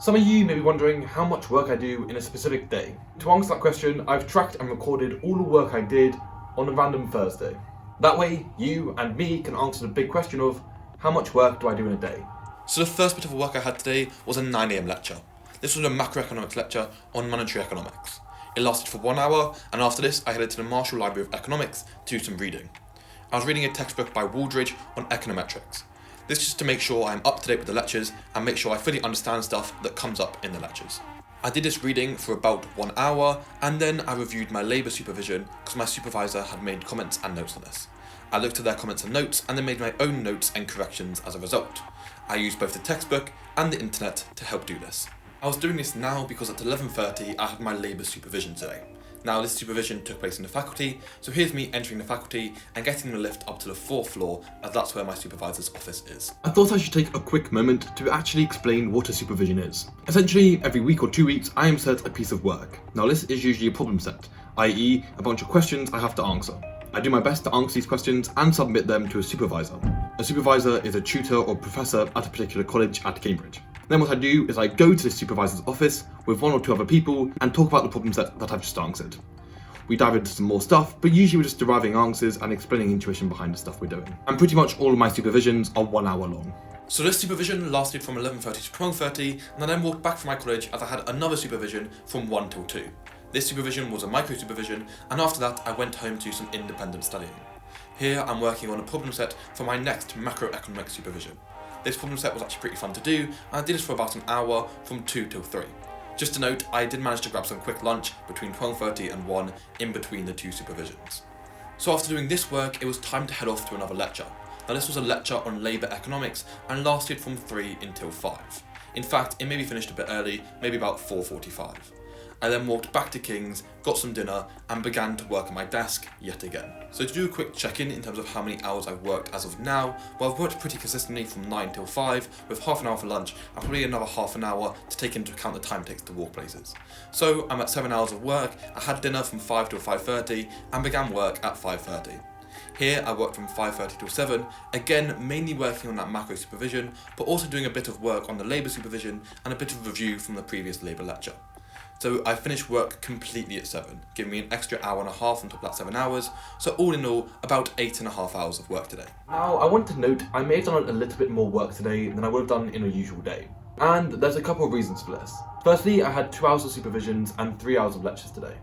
Some of you may be wondering how much work I do in a specific day. To answer that question, I've tracked and recorded all the work I did on a random Thursday. That way, you and me can answer the big question of how much work do I do in a day? So the first bit of work I had today was a 9 AM lecture. This was a macroeconomics lecture on monetary economics. It lasted for 1 hour, and after this I headed to the Marshall Library of Economics to do some reading. I was reading a textbook by Wooldridge on econometrics. This is just to make sure I'm up to date with the lectures and make sure I fully understand stuff that comes up in the lectures. I did this reading for about 1 hour, and then I reviewed my labour supervision because my supervisor had made comments and notes on this. I looked at their comments and notes and then made my own notes and corrections as a result. I used both the textbook and the internet to help do this. I was doing this now because at 11:30 I had my labour supervision today. Now this supervision took place in the faculty, so here's me entering the faculty and getting the lift up to the 4th floor, as that's where my supervisor's office is. I thought I should take a quick moment to actually explain what a supervision is. Essentially, every week or 2 weeks I am set a piece of work. Now this is usually a problem set, i.e. a bunch of questions I have to answer. I do my best to answer these questions and submit them to a supervisor. A supervisor is a tutor or professor at a particular college at Cambridge. Then what I do is I go to the supervisor's office with 1 or 2 other people and talk about the problem set that I've just answered. We dive into some more stuff, but usually we're just deriving answers and explaining intuition behind the stuff we're doing. And pretty much all of my supervisions are 1 hour long. So this supervision lasted from 11:30 to 12:30, and I then walked back from my college as I had another supervision from 1 till 2. This supervision was a micro supervision, and after that I went home to do some independent studying. Here I'm working on a problem set for my next macroeconomic supervision. This problem set was actually pretty fun to do, and I did this for about an hour from 2 till 3. Just to note, I did manage to grab some quick lunch between 12:30 and 1 in between the 2 supervisions. So after doing this work, it was time to head off to another lecture. Now this was a lecture on labour economics and lasted from 3 until 5. In fact, it maybe finished a bit early, maybe about 4:45. I then walked back to King's, got some dinner, and began to work at my desk yet again. So to do a quick check-in in terms of how many hours I've worked as of now, well, I've worked pretty consistently from 9 till 5, with half an hour for lunch, and probably another half an hour to take into account the time it takes to walk places. So I'm at 7 hours of work, I had dinner from 5 till 5:30, and began work at 5:30. Here I worked from 5:30 till 7, again mainly working on that macro supervision, but also doing a bit of work on the labour supervision and a bit of review from the previous labour lecture. So I finished work completely at 7, giving me an extra hour and a half on top of that 7 hours, so all in all, about 8.5 hours of work today. Now, I want to note I may have done a little bit more work today than I would have done in a usual day. And there's a couple of reasons for this. Firstly, I had 2 hours of supervisions and 3 hours of lectures today.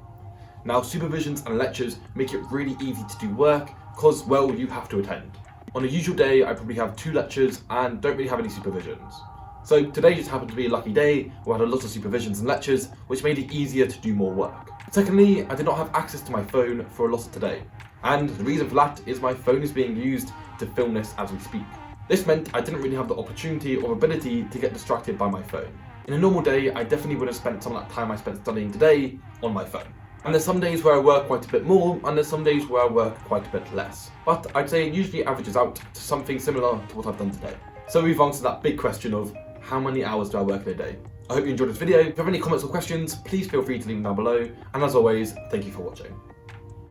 Now, supervisions and lectures make it really easy to do work because, well, you have to attend. On a usual day, I probably have 2 lectures and don't really have any supervisions. So today just happened to be a lucky day where I had a lot of supervisions and lectures, which made it easier to do more work. Secondly, I did not have access to my phone for a lot of today. And the reason for that is my phone is being used to film this as we speak. This meant I didn't really have the opportunity or ability to get distracted by my phone. In a normal day, I definitely would have spent some of that time I spent studying today on my phone. And there's some days where I work quite a bit more, and there's some days where I work quite a bit less. But I'd say it usually averages out to something similar to what I've done today. So we've answered that big question of how many hours do I work in a day? I hope you enjoyed this video. If you have any comments or questions, please feel free to leave them down below. And as always, thank you for watching.